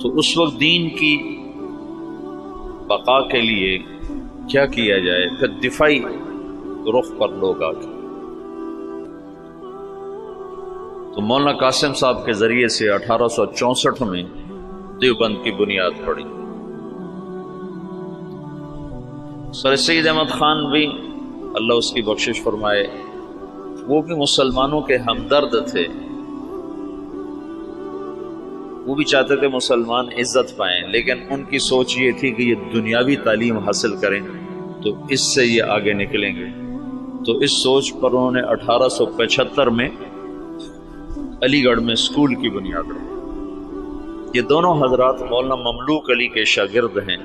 تو اس وقت دین کی بقا کے لیے کیا کیا جائے؟ پھر دفاعی رخ پر لوگ آ گئے. تو مولانا قاسم صاحب کے ذریعے سے 1864 میں دیوبند کی بنیاد پڑی. سر سید احمد خان بھی اللہ اس کی بخشش فرمائے، وہ بھی مسلمانوں کے ہمدرد تھے. وہ بھی چاہتے تھے مسلمان عزت پائیں، لیکن ان کی سوچ یہ تھی کہ یہ دنیاوی تعلیم حاصل کریں تو اس سے یہ آگے نکلیں گے. تو اس سوچ پر انہوں نے 1875 میں علی گڑھ میں اسکول کی بنیاد رکھی. یہ دونوں حضرات مولانا مملوک علی کے شاگرد ہیں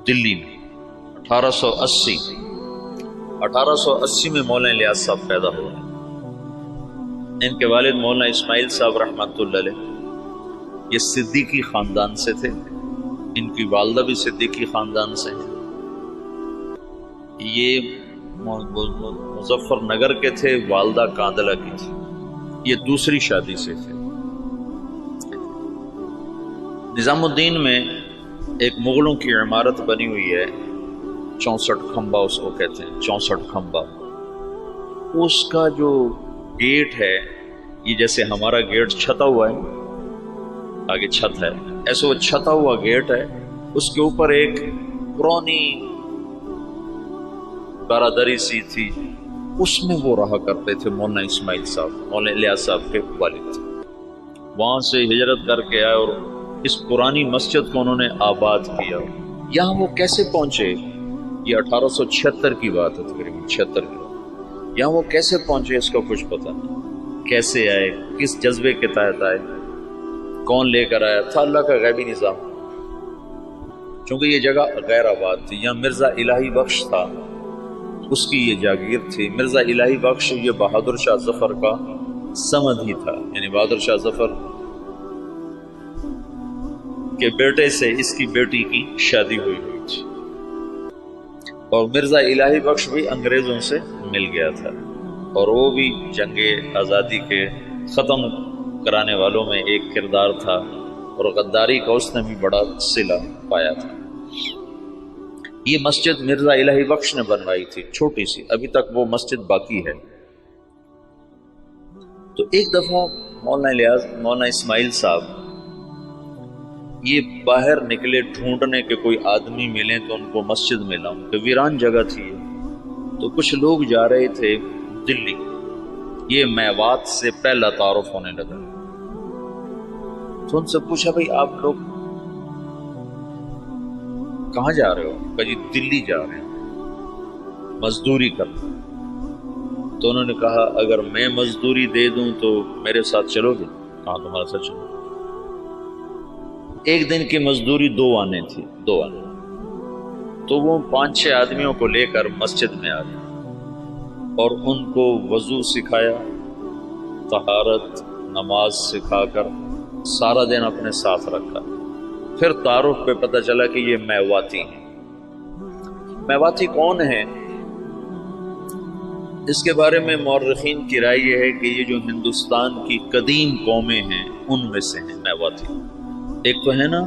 دلی میں. 1880 میں مولانا الیاس صاحب پیدا ہوئے. ان کے والد مولانا اسماعیل صاحب رحمۃ اللہ علیہ یہ صدیقی خاندان سے تھے. ان کی والدہ بھی صدیقی خاندان سے ہیں. یہ مظفر نگر کے تھے، والدہ کاندلہ کی تھی. یہ دوسری شادی سے تھے. نظام الدین میں ایک مغلوں کی عمارت بنی ہوئی ہے، 64 کھمبا اس کو کہتے ہیں، 64 کھمبا. اس کا جو گیٹ ہے یہ جیسے ہمارا گیٹ چھتا ہوا ہے، آگے چھت ہے، ایسے وہ چھتا ہوا گیٹ ہے. اس کے اوپر ایک پرانی برادری سی تھی، اس میں وہ رہا کرتے تھے مولانا اسماعیل صاحب، مولانا الیاس صاحب کے والد. وہاں سے ہجرت کر کے آئے اور اس پرانی مسجد کو انہوں نے آباد کیا. یہاں وہ کیسے پہنچے؟ یہ 1876 کی بات ہے، تقریباً 76 کی. یہاں وہ کیسے پہنچے اس کا کچھ پتہ نہیں. کیسے آئے، کس جذبے کے تحت آئے، کون لے کر آیا تھا، اللہ کا غیبی نظام. چونکہ یہ جگہ غیر آباد تھی. یہاں مرزا الہی بخش تھا، اس کی یہ جاگیر تھی. مرزا الہی بخش یہ بہادر شاہ ظفر کا سمد ہی تھا، یعنی بہادر شاہ ظفر کے بیٹے سے اس کی بیٹی کی شادی ہوئی تھی. اور مرزا الہی بخش بھی انگریزوں سے مل گیا تھا، اور وہ بھی جنگ آزادی کے ختم کرانے والوں میں ایک کردار تھا، اور غداری کا اس نے بھی بڑا صلہ پایا تھا. یہ مسجد مرزا الہی بخش نے بنوائی تھی، چھوٹی سی، ابھی تک وہ مسجد باقی ہے. تو ایک دفعہ مولانا اسماعیل صاحب یہ باہر نکلے ڈھونڈنے کے کوئی آدمی ملیں تو ان کو مسجد میں لاؤں، کہ ویران جگہ تھی. تو کچھ لوگ جا رہے تھے دلی، یہ میوات سے پہلا تعارف ہونے لگا. تو ان سے پوچھا بھائی آپ لوگ کہاں جا رہے ہو؟ کہ جی دلی جا رہے ہیں مزدوری کرنا. تو انہوں نے کہا اگر میں مزدوری دے دوں تو میرے ساتھ چلو گے؟ کہاں تمہارے ساتھ چلو. ایک دن کی مزدوری 2 آنے تھی، 2 آنے. تو وہ 5-6 آدمیوں کو لے کر مسجد میں آ گئے اور ان کو وضو سکھایا، طہارت، نماز سکھا کر سارا دن اپنے ساتھ رکھا. پھر تعارف پہ پتہ چلا کہ یہ میواتی ہیں. میواتی کون ہیں؟ اس کے بارے میں مورخین کی رائے یہ ہے کہ یہ جو ہندوستان کی قدیم قومیں ہیں ان میں سے ہیں میواتی. ایک تو ہے نا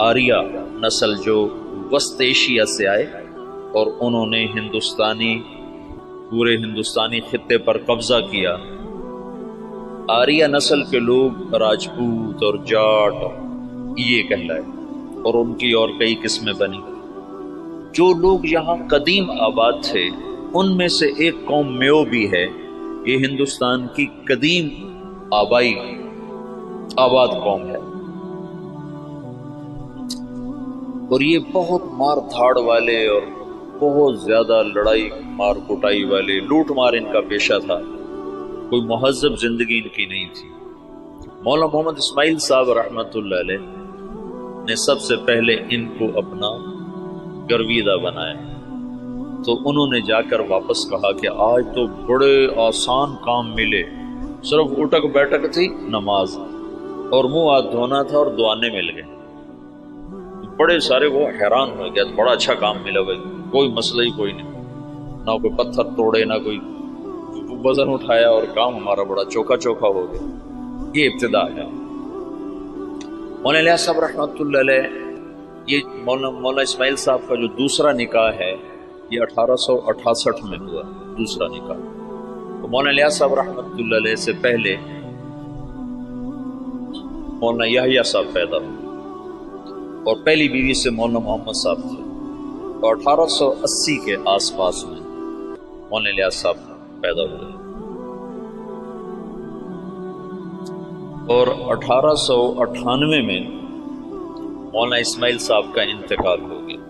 آریہ نسل جو وسط ایشیا سے آئے اور انہوں نے پورے ہندوستانی خطے پر قبضہ کیا. آریہ نسل کے لوگ راجپوت اور جاٹ یہ کہلائے، اور ان کی اور کئی قسمیں بنی. جو لوگ یہاں قدیم آباد تھے ان میں سے ایک قوم میو بھی ہے. یہ ہندوستان کی قدیم آبائی آباد قوم ہے، اور یہ بہت مار دھاڑ والے اور بہت زیادہ لڑائی مار کٹائی والے، لوٹ مار ان کا پیشہ تھا. کوئی مہذب زندگی ان کی نہیں تھی. مولانا محمد اسماعیل صاحب رحمۃ اللہ علیہ نے سب سے پہلے ان کو اپنا گرویدہ بنایا. تو انہوں نے جا کر واپس کہا کہ آج تو بڑے آسان کام ملے، صرف اٹک بیٹھک تھی، نماز اور منہ ہاتھ دھونا تھا اور دعانے مل گئے. بڑے سارے وہ حیران ہو گیا، بڑا اچھا کام ملا بھائی، کوئی مسئلہ ہی کوئی نہیں، نہ کوئی پتھر توڑے نہ کوئی وزن اٹھایا، اور کام ہمارا بڑا چوکھا چوکھا ہو گیا. یہ ابتدا ہے. مولانا الیاس صاحب رحمۃ اللہ علیہ، یہ مولانا اسماعیل صاحب کا جو دوسرا نکاح ہے یہ 1868 میں ہوا، دوسرا نکاح۔ تو مولانا الیاس صاحب رحمۃ اللہ علیہ سے پہلے مولانا یحییٰ صاحب پیدا ہوئے اور پہلی بیوی سے مولانا محمد صاحب تھے، اور 1880 کے آس پاس میں مولانا الیاس صاحب پیدا ہوئے، اور 1898 میں مولانا اسماعیل صاحب کا انتقال ہو گیا،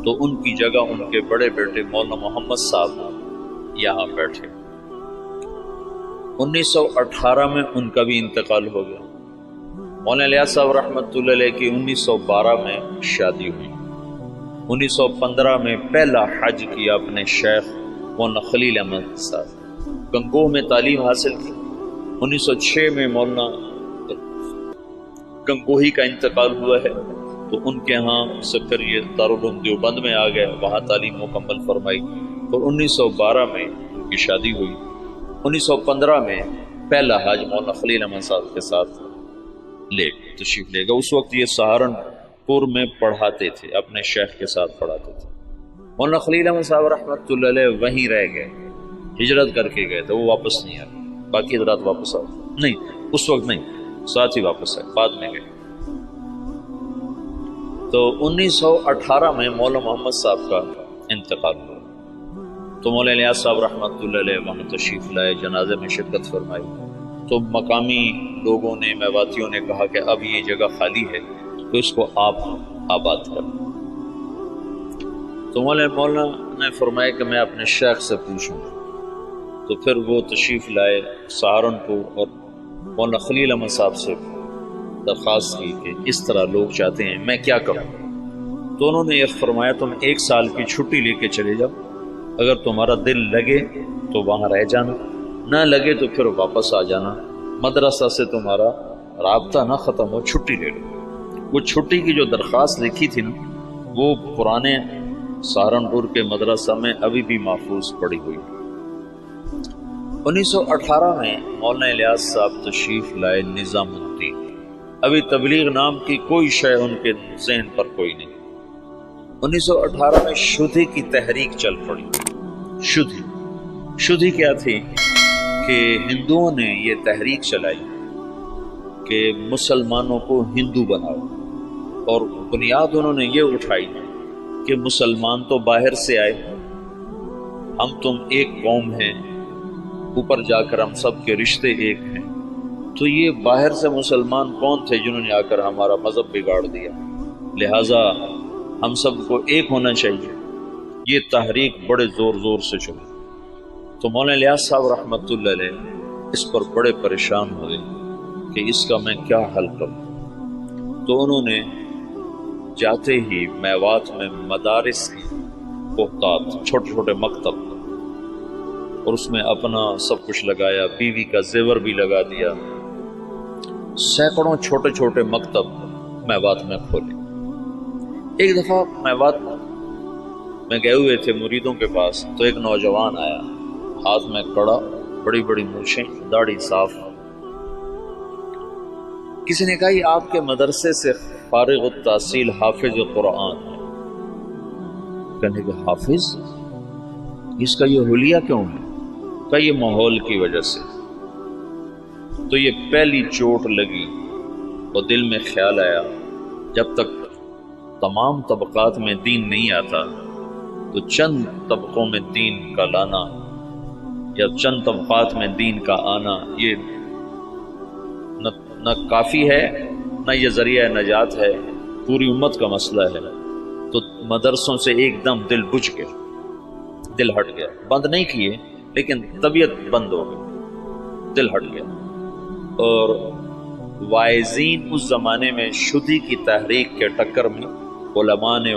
تو ان کی جگہ ان کے بڑے بیٹے مولانا محمد صاحب یہاں بیٹھے۔ 1918 میں ان کا بھی انتقال ہو گیا۔ مولانا الیاس صاحب رحمۃ اللہ علیہ کی 1912 میں شادی ہوئی۔ 1915 میں پہلا حج کیا اپنے شیخ مولانا خلیل احمد صاحب، گنگوہ میں تعلیم حاصل کی۔ 1906 میں مولانا گنگوہی کا انتقال ہوا ہے، تو ان کے ہاں سے پھر یہ دارالعلوم دیوبند میں آ گئے، وہاں تعلیم مکمل فرمائی، اور 1912 میں ان کی شادی ہوئی۔ 1915 میں پہلا حج مولانا خلیل احمد صاحب کے ساتھ تشریف لے گا۔ اس وقت یہ سہارنپور میں پڑھاتے تھے، اپنے شیخ کے ساتھ پڑھاتے تھے۔ مولانا خلیل احمد صاحب رحمۃ اللہ علیہ وہیں رہ گئے، ہجرت کر کے گئے تھے، وہ واپس نہیں آئے، باقی حضرات واپس آئے نہیں، اس وقت نہیں، ساتھ ہی واپس آئے، بعد میں گئے۔ تو 1918 میں مولانا محمد صاحب کا انتقال ہوا، تو مولانا الیاس صاحب رحمۃ اللہ علیہ وہاں تشریف لائے، جنازے میں شرکت فرمائی۔ تو مقامی لوگوں نے، میواتیوں نے کہا کہ اب یہ جگہ خالی ہے تو اس کو آپ آباد کریں۔ تو مولانا نے فرمایا کہ میں اپنے شیخ سے پوچھوں، تو پھر وہ تشریف لائے سہارنپور، اور مولانا خلیل احمد صاحب سے درخواست کی کہ اس طرح لوگ چاہتے ہیں، میں کیا کروں؟ تو انہوں نے یہ فرمایا تم 1 سال کی چھٹی لے کے چلے جاؤ، اگر تمہارا دل لگے تو وہاں رہ جانا، نہ لگے تو پھر واپس آ جانا، مدرسہ سے تمہارا رابطہ نہ ختم ہو، چھٹی لے لو۔ وہ چھٹی کی جو درخواست لکھی تھی نا، وہ پرانے سہارنپور کے مدرسہ میں ابھی بھی محفوظ پڑی ہوئی۔ 1918 میں مولانا الیاس صاحب تشریف لائے نظام الدین، ابھی تبلیغ نام کی کوئی شے ان کے ذہن پر کوئی نہیں۔ 1918 میں شدھی کی تحریک چل پڑی۔ شدھی کیا تھی کہ ہندوؤں نے یہ تحریک چلائی کہ مسلمانوں کو ہندو بناؤ، اور بنیاد انہوں نے یہ اٹھائی کہ مسلمان تو باہر سے آئے، ہم تم ایک قوم ہیں، اوپر جا کر ہم سب کے رشتے ایک ہیں، تو یہ باہر سے مسلمان کون تھے جنہوں نے آ کر ہمارا مذہب بگاڑ دیا، لہٰذا ہم سب کو ایک ہونا چاہیے۔ یہ تحریک بڑے زور سے چلی، تو مولانا الیاس صاحب رحمۃ اللہ علیہ اس پر بڑے پریشان ہوئے کہ اس کا میں کیا حل کروں۔ تو انہوں نے جاتے ہی میوات میں مدارس کی بہتات، چھوٹے چھوٹے مکتب، اور اس میں اپنا سب کچھ لگایا، بیوی کا زیور بھی لگا دیا، سینکڑوں چھوٹے چھوٹے مکتب میوات میں کھولے۔ ایک دفعہ میوات میں گئے ہوئے تھے مریدوں کے پاس، تو ایک نوجوان آیا، ہاتھ میں کڑا، بڑی بڑی مونچھیں، داڑھی صاف۔ کسی نے کہا یہ آپ کے مدرسے سے فارغ التحصیل حافظ قرآن ہے۔ کہنے کہ حافظ، اس کا یہ حلیہ کیوں ہے؟ کہ یہ ماحول کی وجہ سے۔ تو یہ پہلی چوٹ لگی اور دل میں خیال آیا، جب تک تمام طبقات میں دین نہیں آتا تو چند طبقوں میں دین کا لانا یا چند طبقات میں دین کا آنا یہ نہ کافی ہے، نہ یہ ذریعہ نجات ہے، پوری امت کا مسئلہ ہے۔ تو مدرسوں سے ایک دم دل بجھ گیا، دل ہٹ گیا، بند نہیں کیے لیکن طبیعت بند ہو گئی، دل ہٹ گیا۔ اور واعظین اس زمانے میں شدھی کی تحریک کے ٹکر میں علماء نے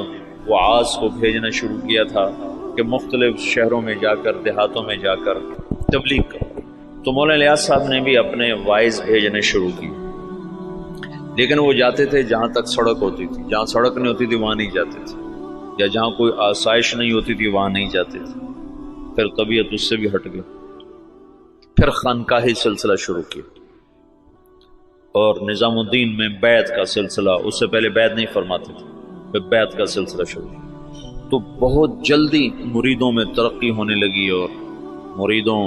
وعاظ کو بھیجنا شروع کیا تھا کہ مختلف شہروں میں جا کر، دیہاتوں میں جا کر تبلیغ کرو۔ تو مولانا الیاس صاحب نے بھی اپنے واعظ بھیجنے شروع کی، لیکن وہ جاتے تھے جہاں تک سڑک ہوتی تھی، جہاں سڑک نہیں ہوتی تھی وہاں نہیں جاتے تھے، یا جہاں کوئی آسائش نہیں ہوتی تھی وہاں نہیں جاتے تھے۔ پھر طبیعت اس سے بھی ہٹ گئی، پھر خانقاہی سلسلہ شروع کیا۔ اور نظام الدین میں بیعت کا سلسلہ، اس سے پہلے بیعت نہیں فرماتے تھے، پھر بیعت کا سلسلہ شروع، تو بہت جلدی مریدوں میں ترقی ہونے لگی اور مریدوں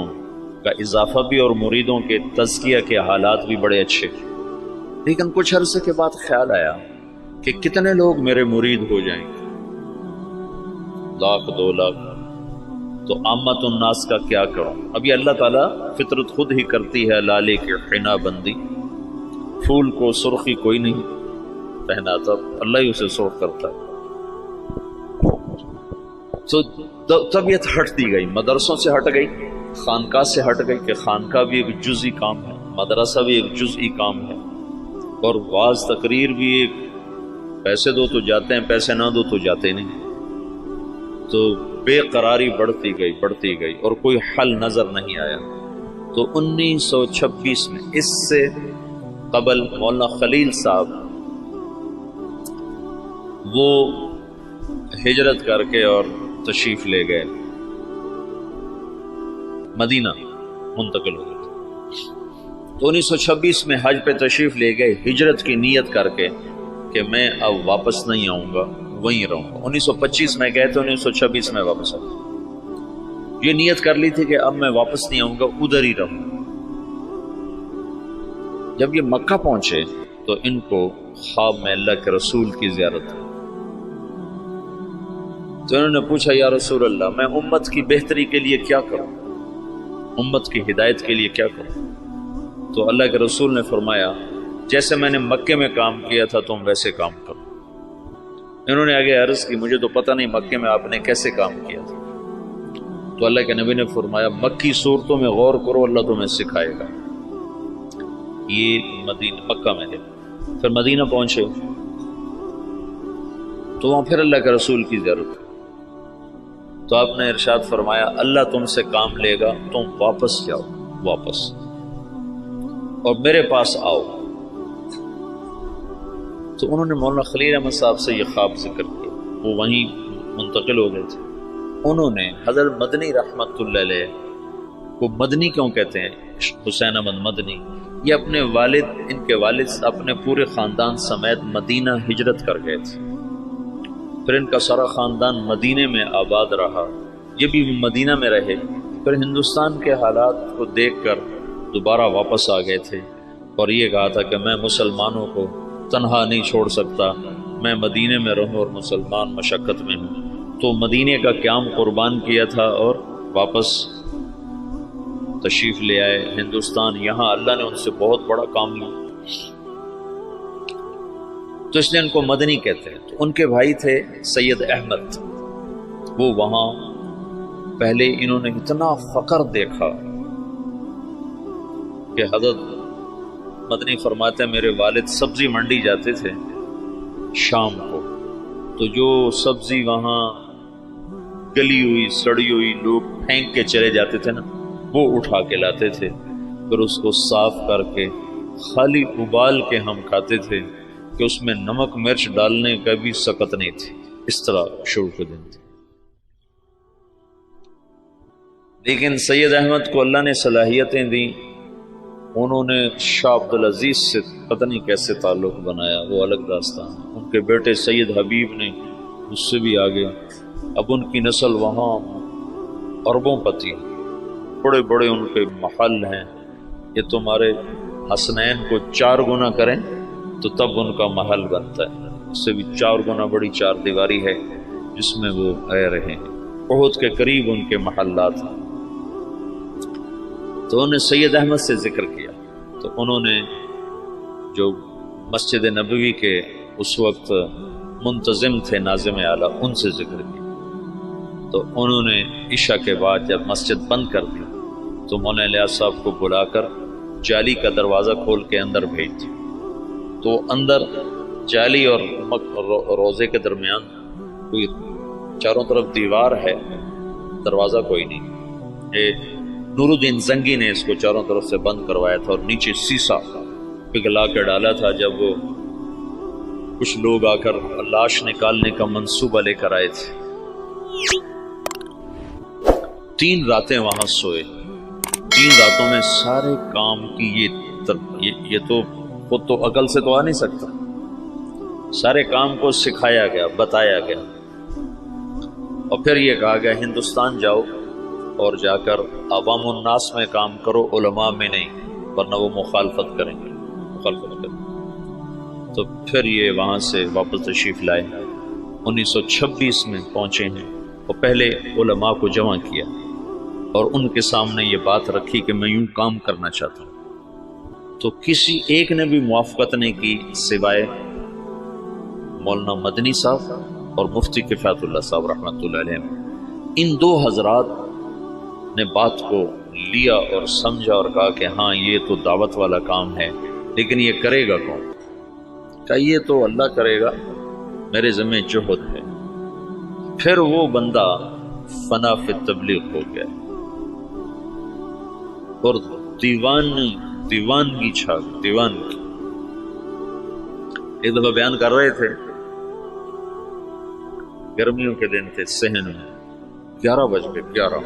کا اضافہ بھی اور مریدوں کے تزکیہ کے حالات بھی بڑے اچھے۔ لیکن کچھ عرصے کے بعد خیال آیا کہ کتنے لوگ میرے مرید ہو جائیں گے، 1,00,000 2 لاکھ، تو عامت الناس کا کیا کروں؟ ابھی اللہ تعالیٰ فطرت خود ہی کرتی ہے لالے کی حنا بندی، پھول کو سرخی کوئی نہیں پہناتا، اللہ ہی اسے سرخ کرتا ہے۔ تو طبیعت ہٹ دی گئی، مدرسوں سے ہٹ گئی، خانقاہ سے ہٹ گئی کہ خانقاہ بھی ایک جزئی کام ہے، مدرسہ بھی ایک جزئی کام ہے، اور واعظ تقریر بھی ایک، پیسے دو تو جاتے ہیں، پیسے نہ دو تو جاتے نہیں۔ تو بے قراری بڑھتی گئی اور کوئی حل نظر نہیں آیا۔ تو 1926 میں، اس سے قبل مولانا خلیل صاحب وہ ہجرت کر کے اور تشریف لے گئے، مدینہ منتقل ہو گئے۔ تو 1926 میں حج پہ تشریف لے گئے، ہجرت کی نیت کر کے کہ میں اب واپس نہیں آؤں گا، وہیں رہوں گا۔ 1925 میں گئے تو 1926 میں واپس آئے، یہ نیت کر لی تھی کہ اب میں واپس نہیں آؤں گا، ادھر ہی رہوں گا۔ جب یہ مکہ پہنچے تو ان کو خواب میں اللہ کے رسول کی زیارت ہوئی، تو انہوں نے پوچھا یا رسول اللہ، میں امت کی بہتری کے لیے کیا کروں، امت کی ہدایت کے لیے کیا کروں؟ تو اللہ کے رسول نے فرمایا جیسے میں نے مکے میں کام کیا تھا تم ویسے کام کرو۔ انہوں نے آگے عرض کی مجھے تو پتہ نہیں مکے میں آپ نے کیسے کام کیا تھا، تو اللہ کے نبی نے فرمایا مکی صورتوں میں غور کرو، اللہ تمہیں سکھائے گا۔ یہ مکہ میں ہے۔ پھر مدینہ پہنچے تو وہاں پھر اللہ کے رسول کی ضرورت ہے، تو آپ نے ارشاد فرمایا اللہ تم سے کام لے گا، تم واپس جاؤ، واپس اور میرے پاس آؤ۔ تو انہوں نے مولانا خلیل احمد صاحب سے یہ خواب ذکر کیا، وہ وہیں منتقل ہو گئے تھے۔ انہوں نے حضرت مدنی رحمت اللہ علیہ کو، مدنی کیوں کہتے ہیں، حسین احمد مدنی، یہ اپنے والد، ان کے والد اپنے پورے خاندان سمیت مدینہ ہجرت کر گئے تھے، پھر ان کا سارا خاندان مدینے میں آباد رہا، یہ بھی مدینہ میں رہے، پھر ہندوستان کے حالات کو دیکھ کر دوبارہ واپس آ گئے تھے، اور یہ کہا تھا کہ میں مسلمانوں کو تنہا نہیں چھوڑ سکتا، میں مدینے میں رہوں اور مسلمان مشقت میں ہوں۔ تو مدینے کا قیام قربان کیا تھا اور واپس تشریف لے آئے ہندوستان، یہاں اللہ نے ان سے بہت بڑا کام لیا، تو اس لیے ان کو مدنی کہتے ہیں۔ تو ان کے بھائی تھے سید احمد، وہ وہاں پہلے انہوں نے اتنا فقر دیکھا کہ حضرت مدنی فرماتے ہیں میرے والد سبزی منڈی جاتے تھے شام کو، تو جو سبزی وہاں گلی ہوئی سڑی ہوئی لوگ پھینک کے چلے جاتے تھے نا، وہ اٹھا کے لاتے تھے، پھر اس کو صاف کر کے خالی ابال کے ہم کھاتے تھے کہ اس میں نمک مرچ ڈالنے کا بھی سکت نہیں تھی، اس طرح شروع کے دن تھے۔ لیکن سید احمد کو اللہ نے صلاحیتیں دیں، انہوں نے شاہ عبدالعزیز سے پتہ نہیں کیسے تعلق بنایا، وہ الگ داستان۔ ان کے بیٹے سید حبیب نے اس سے بھی آگے، اب ان کی نسل وہاں اربوں پتی، بڑے بڑے ان کے محل ہیں، یہ تمہارے حسنین کو 4 گنا کریں تو تب ان کا محل بنتا ہے، اس سے بھی 4 گنا بڑی 4 دیواری ہے جس میں وہ رہ رہے ہیں، احد کے قریب ان کے محلات ہیں۔ تو انہوں نے سید احمد سے ذکر کیا، تو انہوں نے جو مسجد نبوی کے اس وقت منتظم تھے ناظم اعلیٰ، ان سے ذکر کیا، تو انہوں نے عشاء کے بعد جب مسجد بند کر دی تو مولانا الیاس صاحب کو بلا کر جالی کا دروازہ کھول کے اندر بھیج دی، تو اندر جالی اور روزے کے درمیان کوئی چاروں طرف دیوار ہے، دروازہ کوئی نہیں، یہ نور الدین زنگی نے اس کو چاروں طرف سے بند کروایا تھا اور نیچے سیسا پگھلا کے ڈالا تھا۔ جب وہ کچھ لوگ آ کر لاش نکالنے کا منصوبہ لے کر آئے تھے، 3 راتیں وہاں سوئے، 3 راتوں میں سارے کام کی یہ تو خود تو عقل سے تو آ نہیں سکتا، سارے کام کو سکھایا گیا، بتایا گیا، اور پھر یہ کہا گیا ہندوستان جاؤ اور جا کر عوام الناس میں کام کرو، علماء میں نہیں، ورنہ وہ مخالفت کریں گے، مخالفت کریں گے۔ تو پھر یہ وہاں سے واپس تشریف لائے، 1926 میں پہنچے ہیں، اور پہلے علماء کو جمع کیا اور ان کے سامنے یہ بات رکھی کہ میں یوں کام کرنا چاہتا ہوں۔ تو کسی ایک نے بھی موافقت نہیں کی سوائے مولانا مدنی صاحب اور مفتی کفایت اللہ صاحب رحمۃ اللہ علیہ۔ ان دو حضرات نے بات کو لیا اور سمجھا اور کہا کہ ہاں یہ تو دعوت والا کام ہے، لیکن یہ کرے گا کون؟ کہا یہ تو اللہ کرے گا، میرے ذمہ جہد ہے۔ پھر وہ بندہ فنا فی تبلیغ ہو گیا اور دیوانگی چھا دیوانگی۔ ایک دفعہ بیان کر رہے تھے، گرمیوں کے دن تھے، صحن میں 11 بج گئے، 11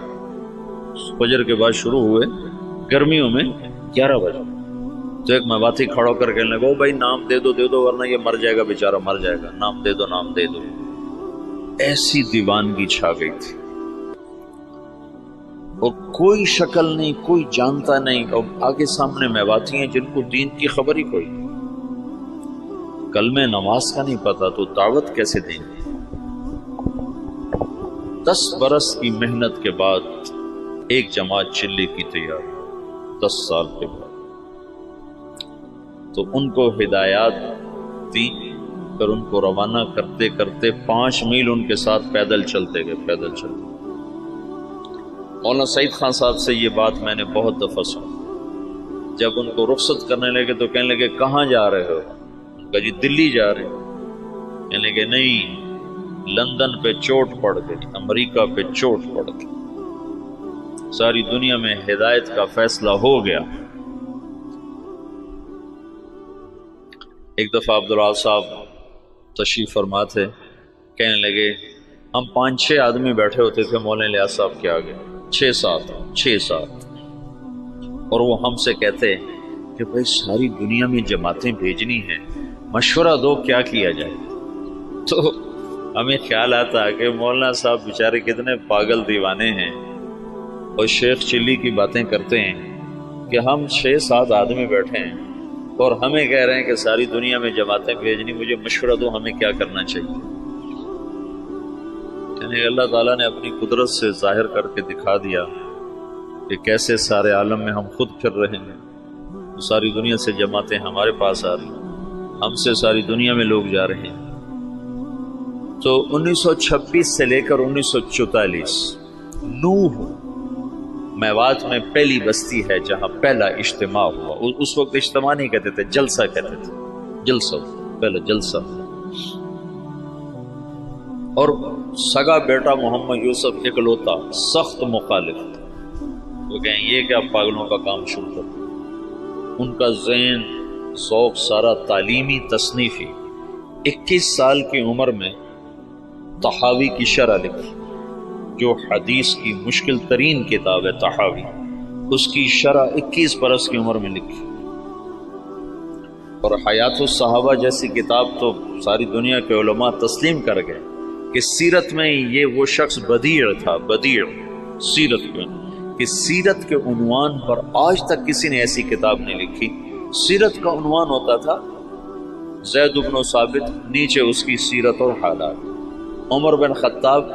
فجر کے بعد شروع ہوئے، گرمیوں میں 11 بجے۔ تو ایک مواتی کھڑا کر کے لگا، بھائی نام دے دو ورنہ یہ مر جائے گا، بیچارہ مر جائے گا، نام دے دو، نام دے دو۔ ایسی دیوانگی چھا گئی تھی، اور کوئی شکل نہیں، کوئی جانتا نہیں، اور آگے سامنے میواتی ہیں جن کو دین کی خبر ہی کوئی، کلمہ نماز کا نہیں پتا، تو دعوت کیسے دیں گے؟ 10 برس کی محنت کے بعد ایک جماعت چلی کی تیار، 10 سال کے بعد۔ تو ان کو ہدایات دی، پھر ان کو روانہ کرتے کرتے 5 میل ان کے ساتھ پیدل چلتے گئے، پیدل چلتے۔ مولانا سعید خان صاحب سے یہ بات میں نے بہت دفعہ سنی، جب ان کو رخصت کرنے لگے تو کہنے لگے کہاں جا رہے ہو؟ ان کا جی دلی جا رہے ہیں۔ کہنے لگے نہیں، لندن پہ چوٹ پڑ گئی، امریکہ پہ چوٹ پڑ گئی، ساری دنیا میں ہدایت کا فیصلہ ہو گیا۔ ایک دفعہ عبدالعال صاحب تشریف فرما تھے، کہنے لگے ہم 5-6 آدمی بیٹھے ہوتے تھے مولانا الیاس صاحب کے آگے، 6-7، اور وہ ہم سے کہتے کہ بھائی ساری دنیا میں جماعتیں بھیجنی ہیں، مشورہ دو کیا کیا جائے۔ تو ہمیں خیال آتا کہ مولانا صاحب بیچارے کتنے پاگل دیوانے ہیں، اور شیخ چلی کی باتیں کرتے ہیں کہ ہم 6-7 آدمی بیٹھے ہیں اور ہمیں کہہ رہے ہیں کہ ساری دنیا میں جماعتیں بھیجنی، مجھے مشورہ دو ہمیں کیا کرنا چاہیے۔ یعنی اللہ تعالیٰ نے اپنی قدرت سے ظاہر کر کے دکھا دیا کہ کیسے سارے عالم میں ہم خود پھر رہے ہیں، ساری دنیا سے جماعتیں ہمارے پاس آ رہی ہیں، ہم سے ساری دنیا میں لوگ جا رہے ہیں۔ تو 1926 سے لے کر 1944 نوح میوات میں پہلی بستی ہے جہاں پہلا اجتماع ہوا۔ اس وقت اجتماع نہیں کہتے تھے، جلسہ کہتے تھے، جلسہ، پہلا جلسہ۔ اور سگا بیٹا محمد یوسف اکلوتا سخت مخالف، وہ کہیں یہ کیا پاگلوں کا کام شروع کر۔ ان کا ذہن ذوق سارا تعلیمی تصنیفی۔ 21 سال کی عمر میں طحاوی کی شرح لکھی، جو حدیث کی مشکل ترین کتاب ہے طحاوی، اس کی شرح 21 برس کی عمر میں لکھی۔ اور حیات الصحابہ جیسی کتاب تو ساری دنیا کے علماء تسلیم کر گئے کہ سیرت میں یہ وہ شخص بدیع تھا، بدیع سیرت میں، کہ سیرت کے عنوان پر آج تک کسی نے ایسی کتاب نہیں لکھی۔ سیرت کا عنوان ہوتا تھا زید بن ثابت، نیچے اس کی سیرت اور حالات، عمر بن خطاب،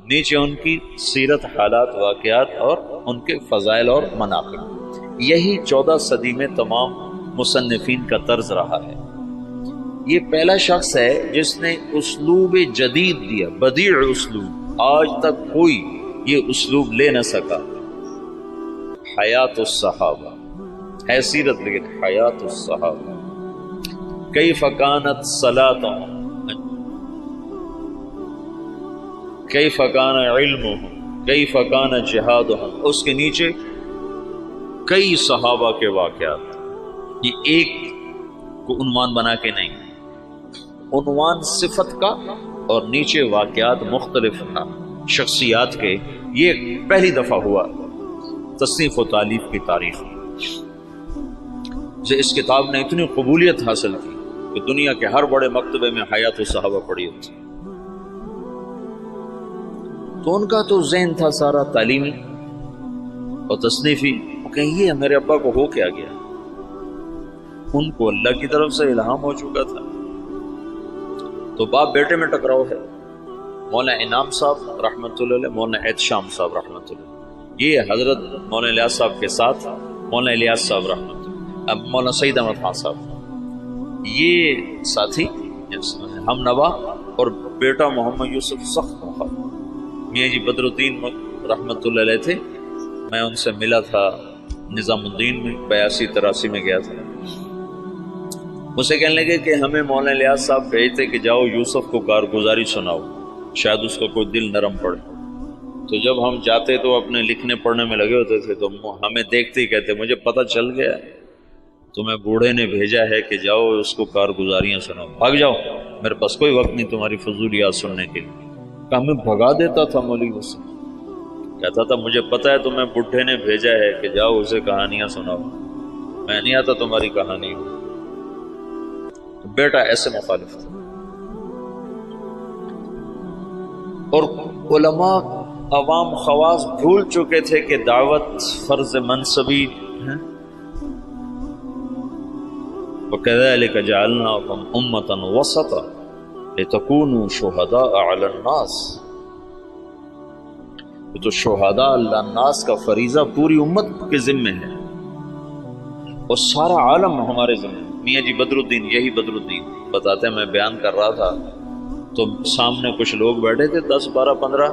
نیچے ان کی سیرت، حالات، واقعات اور ان کے فضائل اور مناقب۔ یہی 14 صدی میں تمام مصنفین کا طرز رہا ہے۔ یہ پہلا شخص ہے جس نے اسلوب جدید دیا، بدیع اسلوب، آج تک کوئی یہ اسلوب لے نہ سکا۔ حیات الصحابہ ہے سیرت، لیکن حیات الصحابہ، کیف کانت صلاتہم، کیف کان علمہم، کیف کان جہادہم، اس کے نیچے کئی صحابہ کے واقعات۔ یہ ایک کو عنوان بنا کے نہیں، عنوان صفت کا اور نیچے واقعات مختلف تھا شخصیات کے۔ یہ پہلی دفعہ ہوا تصنیف و تالیف کی تاریخ میں۔ سے اس کتاب نے اتنی قبولیت حاصل کی کہ دنیا کے ہر بڑے مکتبے میں حیات و صحابہ پڑھی ہوتی. تو ان کا تو ذہن تھا سارا تعلیمی اور تصنیفی. کہ یہ میرے ابا کو ہو کیا گیا؟ ان کو اللہ کی طرف سے الہام ہو چکا تھا. تو باپ بیٹے میں ٹکراؤ ہے. مولانا انعام صاحب رحمۃ اللہ علیہ، مولانا احتشام صاحب رحمۃ اللہ علیہ، یہ حضرت مولانا الیاس صاحب کے ساتھ مولانا الیاس صاحب رحمۃ اللہ، اب مولانا سعید احمد خان صاحب، یہ ساتھی ہم نوا، اور بیٹا محمد یوسف سخت مخالف. میاں جی بدر الدین رحمۃ اللہ علیہ تھے، میں ان سے ملا تھا نظام الدین میں 82-83 میں گیا تھا. مجھے کہنے لگے کہ ہمیں مولانا الیاس صاحب بھیجتے کہ جاؤ یوسف کو کارگزاری سناؤ، شاید اس کا کوئی دل نرم پڑے. تو جب ہم جاتے تو اپنے لکھنے پڑھنے میں لگے ہوتے تھے، تو ہمیں دیکھتے ہی کہتے مجھے پتہ چل گیا تمہیں بوڑھے نے بھیجا ہے کہ جاؤ اس کو کارگزاریاں سناؤ، بھاگ جاؤ، میرے پاس کوئی وقت نہیں تمہاری فضولیات سننے کے لیے. کہ ہمیں بھگا دیتا تھا مولوی وسیم، کہتا تھا مجھے پتہ ہے تمہیں بڈھے نے بھیجا ہے کہ جاؤ اسے کہانیاں سناؤ، میں نہیں آتا تمہاری کہانی. بیٹا ایسے مخالف تھا. اور علماء عوام خواص بھول چکے تھے کہ دعوت فرض منصبی ہے. وَكَذَلِكَ جَعَلْنَاكُمْ أُمَّةً وَسَطًا لِتَكُونُوا شُهَدَاءَ عَلَى النَّاسِ. تو شہداء اللہ الناس کا فریضہ پوری امت کے ذمے ہے اور سارا عالم ہمارے ذمے. میاں جی بدر الدین، یہی بدر الدین بتاتے ہیں، میں بیان کر رہا تھا تو سامنے کچھ لوگ بیٹھے تھے 10 12 15،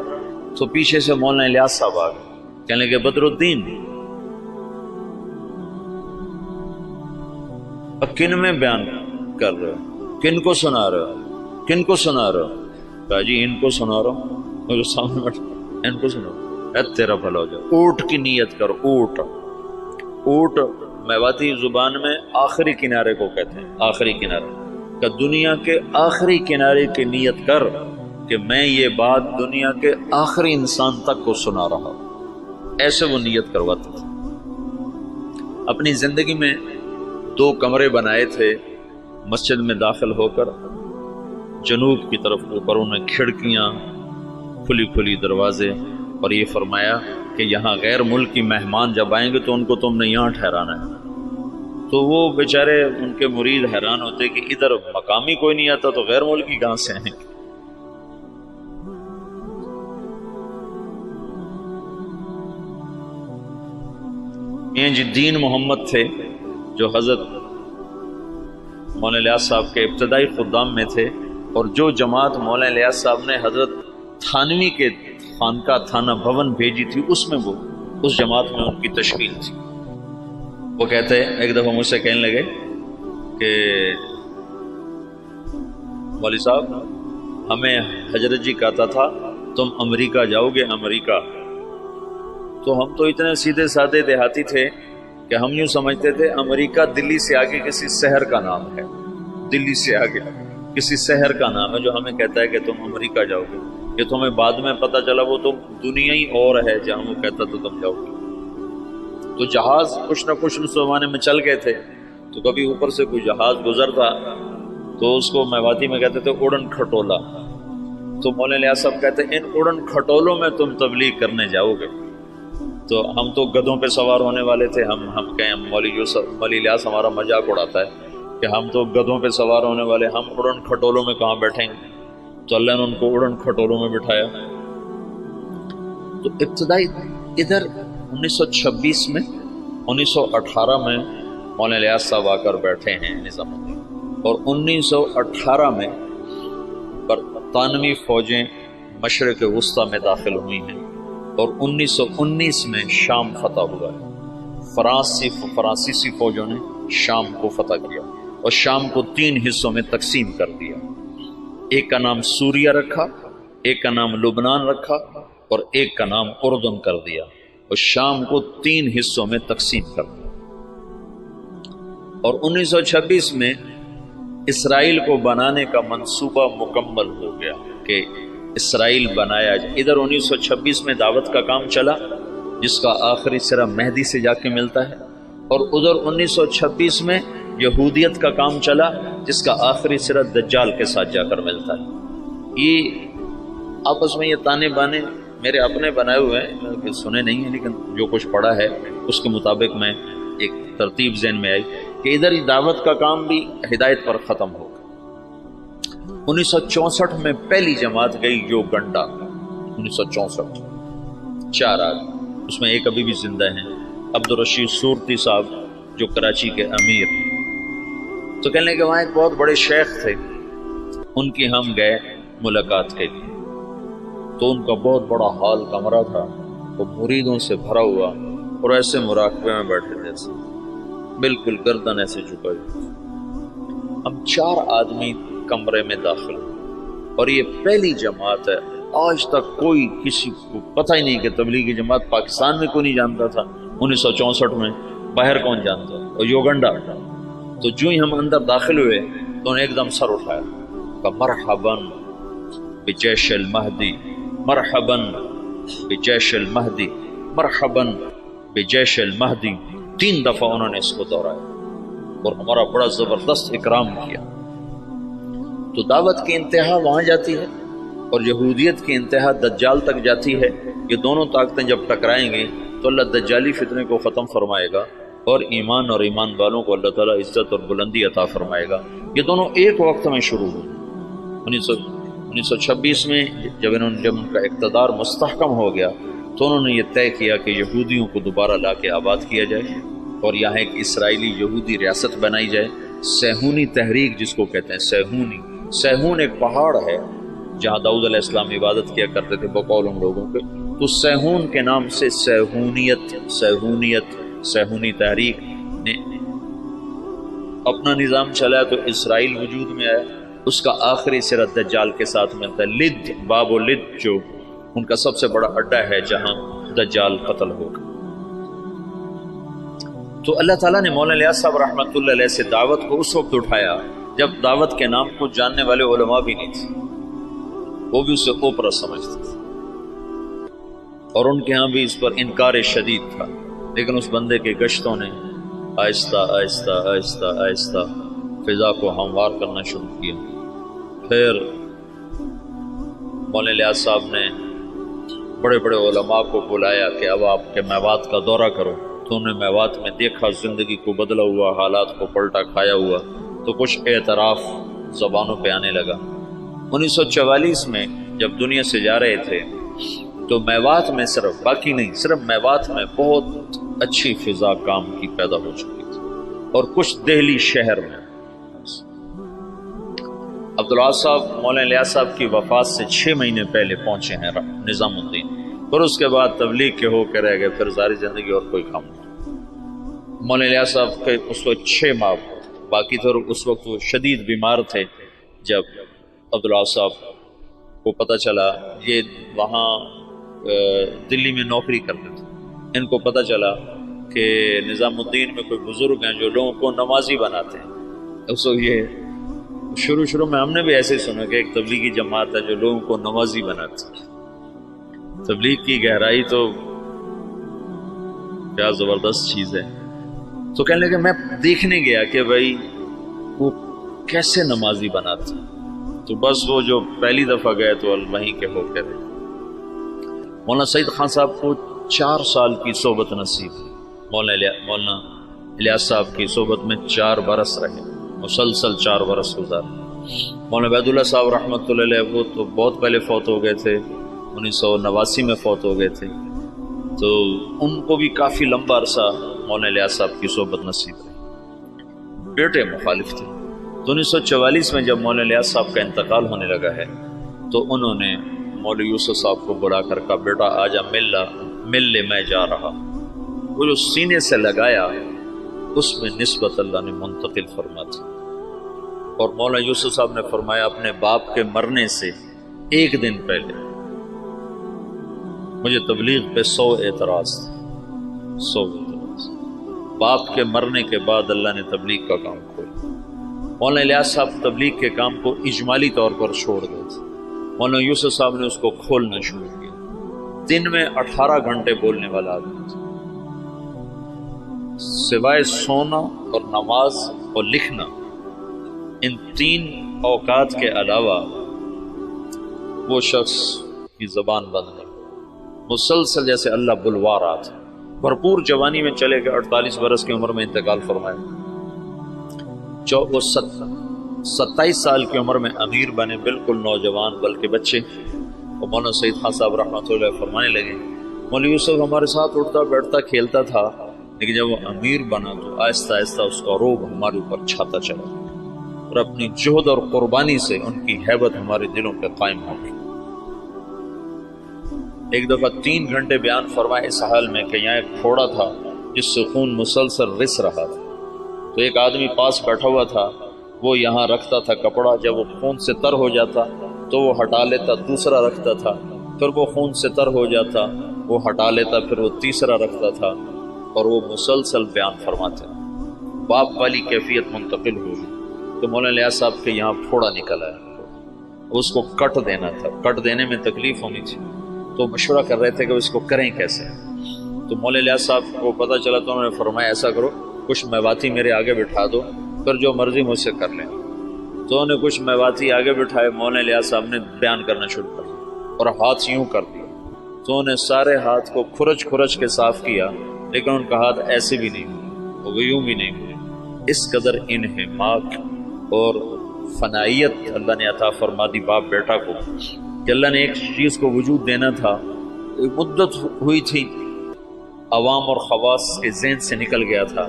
تو پیچھے سے مولانا الیاس صاحب آ گئے، کہنے لگے بدر الدین اب کن میں بیان کر رہے ہو، کن کو سنا رہے ہو، کن کو سنا رہے ہو؟ کہا جی ان کو سنا رہا ہوں. مجھے سامنے بیٹھے ان کو سنو، اے تیرا بھلا ہو جائے. اونٹ کی نیت کر. اونٹ، اونٹ میواتی زبان میں آخری کنارے کو کہتے ہیں، آخری کنارے کہ دنیا کے آخری کنارے کی نیت کر کہ میں یہ بات دنیا کے آخری انسان تک کو سنا رہا ہوں. ایسے وہ نیت کرواتے تھے. اپنی زندگی میں 2 کمرے بنائے تھے مسجد میں داخل ہو کر، جنوب کی طرف اوپر انہیں کھڑکیاں، کھلی کھلی دروازے، اور یہ فرمایا کہ یہاں غیر ملکی مہمان جب آئیں گے تو ان کو تم نے یہاں ٹھہرانا ہے. تو وہ بیچارے ان کے مرید حیران ہوتے کہ ادھر مقامی کوئی نہیں آتا تو غیر ملکی کہاں سے آئیں گے. یہ جی دین محمد تھے جو حضرت مولانا الیاس صاحب کے ابتدائی خدام میں تھے، اور جو جماعت مولانا الیاس صاحب نے حضرت تھانوی کے خانقاہ تھانہ بھون بھیجی تھی، اس میں وہ اس جماعت میں ان کی تشکیل تھی. وہ کہتے ہیں ایک دفعہ مجھ سے کہنے لگے کہ مولوی صاحب ہمیں حضرت جی کہتا تھا تم امریکہ جاؤ گے، امریکہ. تو ہم تو اتنے سیدھے سادے دیہاتی تھے کہ ہم یوں سمجھتے تھے امریکہ دلی سے آگے کسی شہر کا نام ہے، دلی سے آگے کسی شہر کا نام ہے جو ہمیں کہتا ہے کہ تم امریکہ جاؤ گے. یہ تو ہمیں بعد میں پتہ چلا وہ تو دنیا ہی اور ہے جہاں وہ کہتا تو تم جاؤ گے. تو جہاز کچھ نہ کچھ اس زمانے میں چل گئے تھے، تو کبھی اوپر سے کوئی جہاز گزرتا تو اس کو میواتی میں کہتے تھے اڑن کھٹولا. تو مولانا الیاس صاحب کہتے ہیں ان اڑن کھٹولوں میں تم تبلیغ کرنے جاؤ گے. تو ہم تو گدھوں پہ سوار ہونے والے تھے. ہم کہیں مولوی یوسف مولوی الیاس ہمارا مذاق اڑاتا ہے کہ ہم تو گدھوں پہ سوار ہونے والے، ہم اڑن کھٹولوں میں کہاں بیٹھیں گے. تو اللہ نے ان کو اڑن کھٹولوں میں بٹھایا. تو ابتدائی ادھر 1926 میں 1918 میں مولانا الیاس صاحب آ کر بیٹھے ہیں نظام الدین، اور 1918 میں برطانوی فوجیں مشرق وسطیٰ میں داخل ہوئی ہیں، اور 1919 میں شام فتح ہوا ہے. فرانسیسی فوجوں نے شام کو فتح کیا اور شام کو 3 حصوں میں تقسیم کر دیا. ایک کا نام سوریہ رکھا، ایک کا نام لبنان رکھا، اور ایک کا نام اردن کر دیا، اور شام کو 3 حصوں میں تقسیم کر دیا. اور 1926 میں اسرائیل کو بنانے کا منصوبہ مکمل ہو گیا کہ اسرائیل بنایا جائے. ادھر 1926 میں دعوت کا کام چلا جس کا آخری سرا مہدی سے جا کے ملتا ہے، اور ادھر 1926 میں یہودیت کا کام چلا جس کا آخری سرا دجال کے ساتھ جا کر ملتا ہے۔ یہ آپس میں یہ تانے بانے میرے اپنے بنائے ہوئے ہیں، میں سنے نہیں ہیں، لیکن جو کچھ پڑھا ہے اس کے مطابق میں ایک ترتیب ذہن میں آئی کہ ادھر ہی دعوت کا کام بھی ہدایت پر ختم ہو گیا۔ 1964 میں پہلی جماعت گئی یوگنڈا، 1964، 4 آدمی، اس میں ایک ابھی بھی زندہ ہیں، عبدالرشید صورتی صاحب جو کراچی کے امیر۔ تو کہنے کہ وہاں ایک بہت بڑے شیخ تھے، ان کی ہم گئے ملاقات کے لیے، تو ان کا بہت بڑا ہال کمرہ تھا، وہ مریدوں سے بھرا ہوا اور ایسے مراقبے میں بیٹھے تھے، بالکل گردن ایسے جھکائی۔ ہم 4 آدمی کمرے میں داخل ہوئے اور یہ پہلی جماعت ہے، آج تک کوئی کسی کو پتہ ہی نہیں کہ تبلیغی جماعت پاکستان میں کوئی نہیں جانتا تھا 1964 میں، باہر کون جانتا، اور یوگنڈا۔ تو جو ہی ہم اندر داخل ہوئے تو انہیں ایک دم سر اٹھایا کہ مرحباً بجیش المہدی، مرحباً بجیش المہدی، مرحباً بجیش المہدی، 3 دفعہ انہوں نے اس کو دہرایا اور ہمارا بڑا زبردست اکرام کیا۔ تو دعوت کی انتہا وہاں جاتی ہے اور یہودیت کی انتہا دجال تک جاتی ہے۔ یہ دونوں طاقتیں جب ٹکرائیں گی تو اللہ دجالی فتنے کو ختم فرمائے گا اور ایمان اور ایمان والوں کو اللہ تعالیٰ عزت اور بلندی عطا فرمائے گا۔ یہ دونوں ایک وقت میں شروع ہوئے۔ 1926 میں جب ان کا اقتدار مستحکم ہو گیا تو انہوں نے یہ طے کیا کہ یہودیوں کو دوبارہ لا کے آباد کیا جائے اور یہاں ایک اسرائیلی یہودی ریاست بنائی جائے۔ سیہونی تحریک جس کو کہتے ہیں، سیہون ایک پہاڑ ہے جہاں داؤد علیہ السلام عبادت کیا کرتے تھے بقول ان لوگوں کے، تو سیہون کے نام سے سیہونی تحریک نے اپنا نظام چلایا تو اسرائیل وجود میں آیا۔ اس کا آخری سرا دجال کے ساتھ ملتا ہے، لد، باب و لد جو ان کا سب سے بڑا اڈا ہے جہاں دجال قتل ہوگا۔ تو اللہ تعالیٰ نے مولانا الیاس صاحب رحمۃ اللہ علیہ سے دعوت کو اس وقت اٹھایا جب دعوت کے نام کو جاننے والے علماء بھی نہیں تھے، وہ بھی اسے اوپرا سمجھتے تھے اور ان کے ہاں بھی اس پر انکار شدید تھا، لیکن اس بندے کے گشتوں نے آہستہ آہستہ آہستہ آہستہ فضا کو ہموار کرنا شروع کیا۔ پھر مولانا الیاس صاحب نے بڑے بڑے علماء کو بلایا کہ اب آپ کے میوات کا دورہ کرو، تو انہوں نے میوات میں دیکھا زندگی کو بدلا ہوا، حالات کو پلٹا کھایا ہوا، تو کچھ اعتراف زبانوں پہ آنے لگا۔ 1944 میں جب دنیا سے جا رہے تھے تو میوات میں صرف میوات میں بہت اچھی فضا کام کی پیدا ہو چکی تھی، اور کچھ دہلی شہر میں عبداللہ صاحب مولانا الیاس صاحب کی وفات سے 6 مہینے پہلے پہنچے ہیں نظام الدین، پھر اس کے بعد تبلیغ کے ہو کے رہ گئے، پھر ساری زندگی اور کوئی کام نہیں۔ مولانا الیاس صاحب کے اس وقت 6 ماہ باقی تھے، اور اس وقت وہ شدید بیمار تھے۔ جب عبداللہ صاحب کو پتہ چلا، یہ وہاں دلی میں نوکری کرتے تھے، ان کو پتہ چلا کہ نظام الدین میں کوئی بزرگ ہیں جو لوگوں کو نمازی بناتے ہیں۔ اس وقت یہ شروع میں ہم نے بھی ایسے سنا کہ ایک تبلیغی جماعت ہے جو لوگوں کو نمازی بناتی ہے۔ تبلیغ کی گہرائی تو کیا زبردست چیز ہے۔ تو کہنے لگے میں دیکھنے گیا کہ بھائی وہ کیسے نمازی بناتے، تو بس وہ جو پہلی دفعہ گئے تو وہیں کے ہو کے رہے۔ مولانا سعید خان صاحب کو 4 سال کی صحبت نصیب، مولانا الیاس صاحب کی صحبت میں 4 برس رہے، مسلسل 4 برس گزارے۔ مولانا عبید اللہ صاحب رحمۃ اللہ علیہ وہ تو بہت پہلے فوت ہو گئے تھے، 1989 میں فوت ہو گئے تھے، تو ان کو بھی کافی لمبا عرصہ مولانا الیاس صاحب کی صحبت نصیب رہی۔ بیٹے مخالف تھے، تو 1944 میں جب مولانا الیاس صاحب کا انتقال ہونے لگا ہے تو انہوں نے مولوی یوسف صاحب کو بلا کر کہا بیٹا آجا مل لے میں جا رہا۔ وہ جو سینے سے لگایا اس میں نسبت اللہ نے منتقل فرما دی، اور مولانا یوسف صاحب نے فرمایا اپنے باپ کے مرنے سے 1 دن پہلے مجھے تبلیغ پہ 100 اعتراض تھے، 100 اعتراض۔ باپ کے مرنے کے بعد اللہ نے تبلیغ کا کام کھولا۔ مولانا الیاس صاحب تبلیغ کے کام کو اجمالی طور پر چھوڑ گئے تھے، مولانا یوسف صاحب نے اس کو کھولنا شروع کیا۔ دن میں 18 گھنٹے بولنے والا آدمی تھا، سوائے سونا اور نماز اور لکھنا، ان 3 اوقات کے علاوہ وہ شخص کی زبان بند نہیں۔ مسلسل جیسے اللہ بلوا رہا تھا، بھرپور جوانی میں چلے گئے، 48 برس کی عمر میں انتقال فرمایا، 27 سال کی عمر میں امیر بنے، بالکل نوجوان بلکہ بچے۔ اور مولانا سعید خان صاحب رحمۃ اللہ علیہ فرمانے لگے مولوی یوسف ہمارے ساتھ اٹھتا بیٹھتا کھیلتا تھا، لیکن جب وہ امیر بنا تو آہستہ آہستہ اس کا روب ہمارے اوپر چھاتا چلا اور اپنی جہد اور قربانی سے ان کی ہیبت ہمارے دلوں پہ قائم ہو گئی۔ ایک دفعہ 3 گھنٹے بیان فرمائے اس حال میں کہ یہاں ایک پھوڑا تھا جس سے خون مسلسل رس رہا تھا، تو ایک آدمی پاس بیٹھا ہوا تھا، وہ یہاں رکھتا تھا کپڑا، جب وہ خون سے تر ہو جاتا تو وہ ہٹا لیتا، دوسرا رکھتا تھا، پھر وہ خون سے تر ہو جاتا وہ ہٹا لیتا، پھر وہ تیسرا رکھتا تھا، اور وہ مسلسل بیان فرماتے۔ باپ والی کیفیت منتقل ہوئی تو مولانا الیاس صاحب کے یہاں پھوڑا نکل آیا، اس کو کٹ دینا تھا، کٹ دینے میں تکلیف ہونی تھی، تو مشورہ کر رہے تھے کہ اس کو کریں کیسے۔ تو مولانا الیاس صاحب کو پتہ چلا تو انہوں نے فرمایا ایسا کرو، کچھ میواتی میرے آگے بٹھا دو، پھر جو مرضی مجھ سے کر لیں۔ تو انہوں نے کچھ میواتی آگے بٹھائے، مولانا الیاس صاحب نے بیان کرنا شروع کر دیا اور ہاتھ یوں کر دیا، تو انہوں نے سارے ہاتھ کو کھرچ کھرچ کے صاف کیا، لیکن ان کا ہاتھ ایسے بھی نہیں ہوئے، وہ یوں بھی نہیں ہوئے۔ اس قدر انہماک اور فنائیت اللہ نے عطا فرما دی باپ بیٹا کو کہ اللہ نے ایک چیز کو وجود دینا تھا، ایک مدت ہوئی تھی عوام اور خواص کے ذہن سے نکل گیا تھا،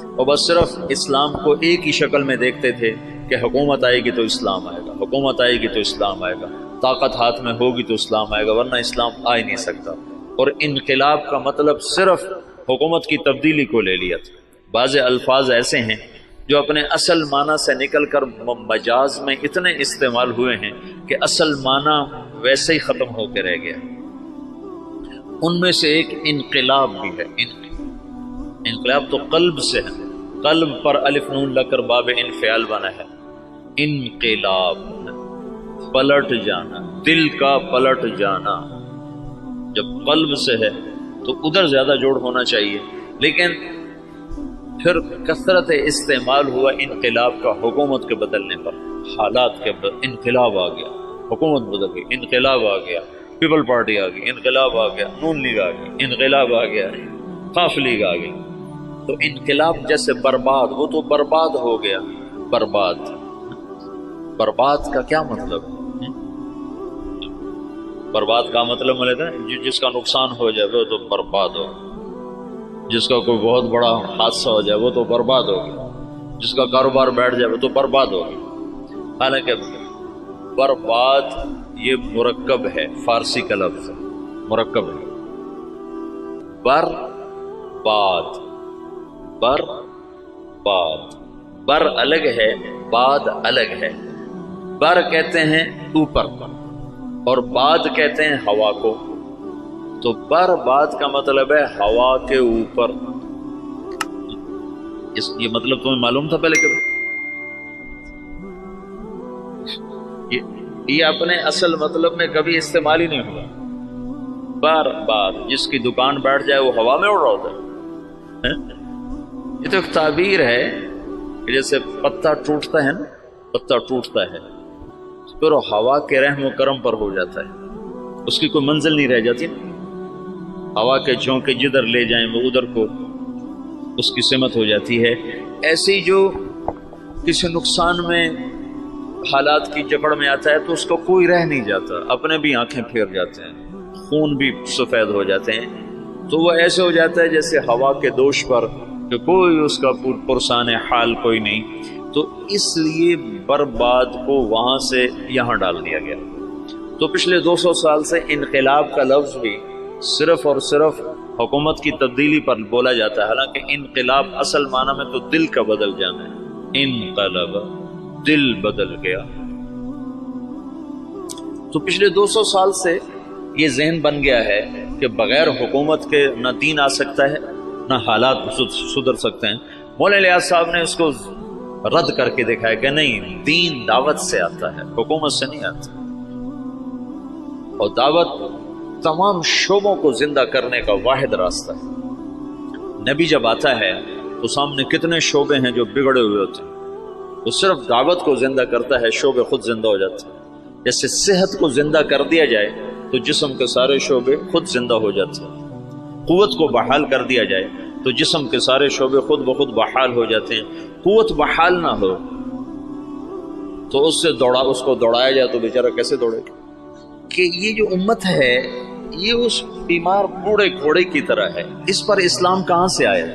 اور بس صرف اسلام کو ایک ہی شکل میں دیکھتے تھے کہ حکومت آئے گی تو اسلام آئے گا، حکومت آئے گی تو اسلام آئے گا، طاقت ہاتھ میں ہوگی تو اسلام آئے گا، ورنہ اسلام آ ہی نہیں سکتا۔ اور انقلاب کا مطلب صرف حکومت کی تبدیلی کو لے لیا تھا۔ بعض الفاظ ایسے ہیں جو اپنے اصل معنی سے نکل کر مجاز میں اتنے استعمال ہوئے ہیں کہ اصل معنی ویسے ہی ختم ہو کے رہ گیا۔ ان میں سے ایک انقلاب بھی ہے۔ انقلاب تو قلب سے ہے، قلب پر الف نون لگ کر باب انفعال بنا ہے۔ انقلاب پلٹ جانا، دل کا پلٹ جانا، جب قلب سے ہے تو ادھر زیادہ جوڑ ہونا چاہیے، لیکن پھر کثرت استعمال ہوا انقلاب کا حکومت کے بدلنے پر، حالات کے انقلاب آ گیا، حکومت بدل گئی، انقلاب آ گیا، پیپل پارٹی آ گئی، انقلاب آ گیا، نون لیگ آ گئی، انقلاب آ گیا، خاف لیگ آ گئی۔ تو انقلاب جیسے برباد، وہ تو برباد ہو گیا۔ برباد، برباد کا کیا مطلب ہے؟ برباد کا مطلب ہے جس کا نقصان ہو جائے وہ تو برباد ہو، جس کا کوئی بہت بڑا حادثہ ہو جائے وہ تو برباد ہو گیا، جس کا کاروبار بیٹھ جائے وہ تو برباد ہو گیا۔ حالانکہ برباد یہ مرکب ہے، فارسی کا لفظ ہے، مرکب ہے۔ برباد، برباد، بر الگ ہے، باد الگ ہے۔ بر کہتے ہیں اوپر اور باد کہتے ہیں ہوا کو، تو برباد کا مطلب ہے ہوا کے اوپر۔ یہ مطلب تمہیں معلوم تھا پہلے کبھی؟ یہ اپنے اصل مطلب میں کبھی استعمال ہی نہیں ہوا۔ برباد، جس کی دکان بیٹھ جائے وہ ہوا میں اڑ رہا ہوتا ہے۔ یہ تو ایک تعبیر ہے کہ جیسے پتا ٹوٹتا ہے نا، پتا ٹوٹتا ہے پھر وہ ہوا کے رحم و کرم پر ہو جاتا ہے، اس کی کوئی منزل نہیں رہ جاتی، ہوا کے جھونکے جدھر لے جائیں وہ ادھر کو اس کی سمت ہو جاتی ہے۔ ایسی جو کسی نقصان میں حالات کی جکڑ میں آتا ہے تو اس کو کوئی رہ نہیں جاتا، اپنے بھی آنکھیں پھیر جاتے ہیں، خون بھی سفید ہو جاتے ہیں، تو وہ ایسے ہو جاتا ہے جیسے ہوا کے دوش پر کہ کوئی اس کا پرسان حال کوئی نہیں۔ تو اس لیے برباد کو وہاں سے یہاں ڈال دیا گیا۔ تو پچھلے 200 سال سے انقلاب کا لفظ بھی صرف اور صرف حکومت کی تبدیلی پر بولا جاتا ہے، حالانکہ انقلاب اصل معنی میں تو دل کا بدل جانا ہے۔ انقلب، دل بدل گیا۔ تو پچھلے 200 سال سے یہ ذہن بن گیا ہے کہ بغیر حکومت کے نہ دین آ سکتا ہے نہ حالات سدھر سکتے ہیں۔ مولانا الیاس صاحب نے اس کو رد کر کے دکھایا کہ نہیں، دین دعوت سے آتا ہے، حکومت سے نہیں آتا، اور دعوت تمام شعبوں کو زندہ کرنے کا واحد راستہ ہے۔ نبی جب آتا ہے تو سامنے کتنے شعبے ہیں جو بگڑے ہوئے ہوتے ہیں. وہ صرف دعوت کو زندہ کرتا ہے، شعبے خود زندہ ہو جاتے ہیں. جیسے صحت کو زندہ کر دیا جائے تو جسم کے سارے شعبے خود زندہ ہو جاتے ہیں. قوت کو بحال کر دیا جائے تو جسم کے سارے شعبے خود بخود بحال ہو جاتے ہیں. قوت بحال نہ ہو تو اس کو دوڑایا جائے تو بیچارہ کیسے دوڑے؟ کہ یہ جو امت ہے یہ اس بیمار بوڑھے گھوڑے کی طرح ہے. اس پر اسلام کہاں سے آیا؟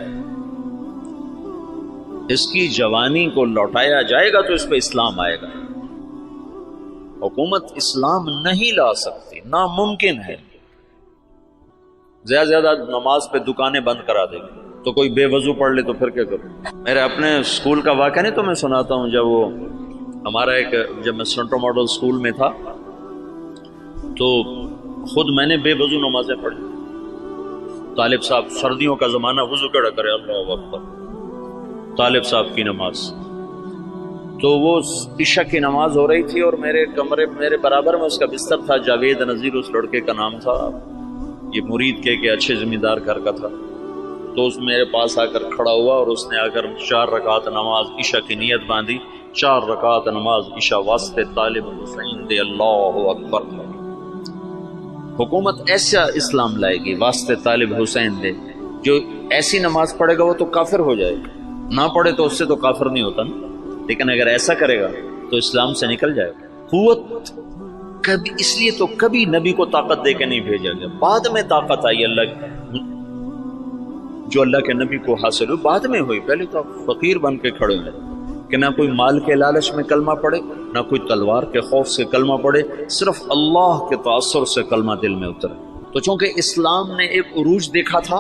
اس کی جوانی کو لوٹایا جائے گا تو اس پہ اسلام آئے گا. حکومت اسلام نہیں لا سکتی، ناممکن ہے. زیادہ زیادہ نماز پہ دکانیں بند کرا دے گی تو کوئی بے وضو پڑھ لے تو پھر کیا کروں؟ میرے اپنے اسکول کا واقعہ نہیں تو میں سناتا ہوں. جب میں سینٹرل ماڈل اسکول میں تھا تو خود میں نے بے وضو نمازیں پڑھی. طالب صاحب، سردیوں کا زمانہ، وضو کیڑا کرے، اللہ اکبر. طالب صاحب کی نماز، تو وہ عشاء کی نماز ہو رہی تھی اور میرے برابر میں اس کا بستر تھا. جاوید نذیر اس لڑکے کا نام تھا. یہ مرید کے اچھے زمیندار گھر کا تھا. تو اس میرے پاس آ کر کھڑا ہوا اور اس نے آ کر 4 رکعت نماز عشاء کی نیت باندھی. 4 رکعت نماز عشاء واسطے طالب حسین دے، اللہ اکبر. حکومت ایسا اسلام لائے گی واسطے طالب حسین دے. جو ایسی نماز پڑھے گا وہ تو کافر ہو جائے گا، نہ پڑھے تو اس سے تو کافر نہیں ہوتا نا. لیکن اگر ایسا کرے گا تو اسلام سے نکل جائے گا. قوت کبھی، اس لیے تو کبھی نبی کو طاقت دے کے نہیں بھیجا گیا. بعد میں طاقت آئی جو اللہ کے نبی کو حاصل ہوئی بعد میں ہوئی. پہلے تو فقیر بن کے کھڑے ہوئے کہ نہ کوئی مال کے لالچ میں کلمہ پڑھے، نہ کوئی تلوار کے خوف سے کلمہ پڑھے، صرف اللہ کے تاثر سے کلمہ دل میں اترے. تو چونکہ اسلام نے ایک عروج دیکھا تھا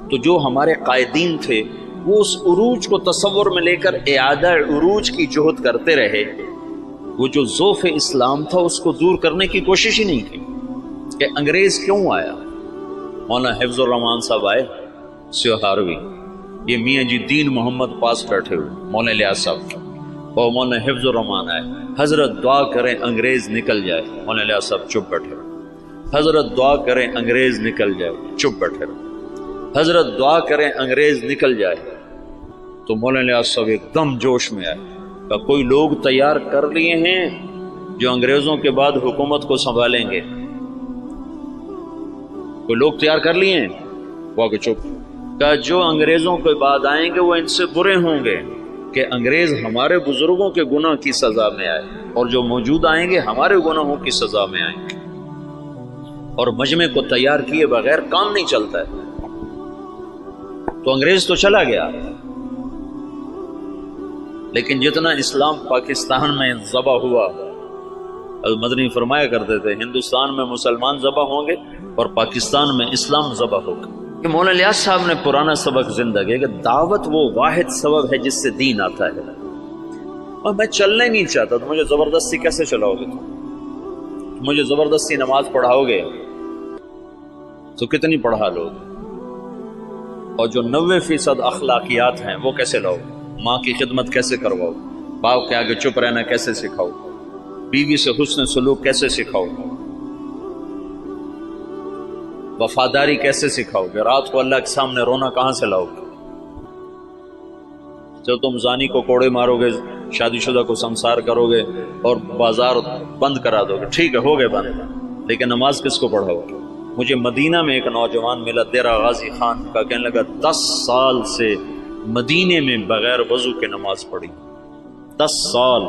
تو جو ہمارے قائدین تھے وہ اس عروج کو تصور میں لے کر اعادہ عروج کی جہد کرتے رہے. وہ جو ذوف اسلام تھا اس کو دور کرنے کی کوشش ہی نہیں کی کہ انگریز کیوں آیا. مولانا حفظ الرحمان صاحب آئے سیوہاروی، یہ میاں جی دین محمد پاس بیٹھے ہوئے، مولانا الیاس صاحب اور مولانا حفظ الرحمان آئے. حضرت دعا کریں انگریز نکل جائے. مولانا الیاس صاحب چپ بیٹھے رہے. حضرت دعا کریں انگریز نکل جائے. چپ بیٹھے رہے. حضرت دعا کریں انگریز نکل جائے. تو مولانا الیاس صاحب ایک دم جوش میں آئے کہ کوئی لوگ تیار کر لیے ہیں جو انگریزوں کے بعد حکومت کو سنبھالیں گے. کوئی لوگ تیار کر لیے ہیں. وہ کہ چپ. کہ جو انگریزوں کے بعد آئیں گے وہ ان سے برے ہوں گے کہ انگریز ہمارے بزرگوں کے گناہ کی سزا میں آئے، اور جو موجود آئیں گے ہمارے گناہوں کی سزا میں آئیں گے. اور مجمع کو تیار کیے بغیر کام نہیں چلتا ہے. تو انگریز تو چلا گیا، لیکن جتنا اسلام پاکستان میں ذبح ہوا، المدنی فرمایا کرتے تھے ہندوستان میں مسلمان ذبح ہوں گے اور پاکستان میں اسلام ذبح ہوگا. کہ مولانا الیاس صاحب نے پرانا سبق زندہ کیا کہ دعوت وہ واحد سبب ہے جس سے دین آتا ہے. اور میں چلنا ہی نہیں چاہتا تو مجھے زبردستی کیسے چلاؤ گے؟ مجھے زبردستی نماز پڑھاؤ گے تو کتنی پڑھا لو گے؟ اور جو 90% اخلاقیات ہیں وہ کیسے لاؤ؟ ماں کی خدمت کیسے کرواؤ؟ باپ کے آگے چپ رہنا کیسے سکھاؤ؟ بیوی سے حسن سلوک کیسے سکھاؤ؟ وفاداری کیسے سکھاؤ گے؟ رات کو اللہ کے سامنے رونا کہاں سے لاؤ گے؟ جب تم زانی کو کوڑے مارو گے، شادی شدہ کو سنسار کرو گے اور بازار بند کرا دو گے، ٹھیک ہے ہو گئے بند، لیکن نماز کس کو پڑھاؤ گے؟ مجھے مدینہ میں ایک نوجوان ملا دیرہ غازی خان کا، کہنے لگا 10 سال سے مدینے میں بغیر وضو کے نماز پڑھی. 10 سال.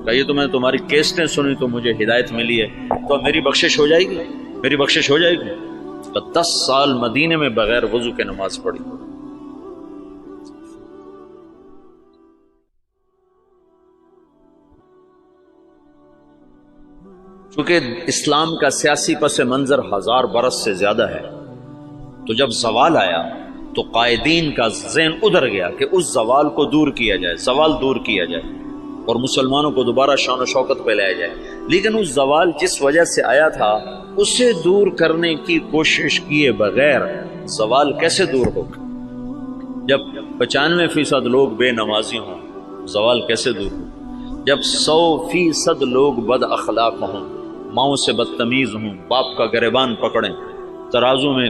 کہیے تو میں تمہاری کیسٹیں سنی تو مجھے ہدایت ملی ہے تو میری بخشش ہو جائے گی، میری بخشش ہو جائے گی. 10 سال مدینے میں بغیر وضو کے نماز پڑھی. چونکہ اسلام کا سیاسی پس منظر 1000 برس سے زیادہ ہے، تو جب زوال آیا تو قائدین کا ذہن ادھر گیا کہ اس زوال کو دور کیا جائے، زوال دور کیا جائے اور مسلمانوں کو دوبارہ شان و شوکت پہ لایا جائے. لیکن اس زوال جس وجہ سے آیا تھا اسے دور کرنے کی کوشش کیے بغیر زوال کیسے دور ہوگا؟ جب 95% لوگ بے نمازی ہوں زوال کیسے دور ہو؟ جب 100% لوگ بد اخلاق ہوں، ماؤں سے بدتمیز ہوں، باپ کا گریبان پکڑیں، ترازو میں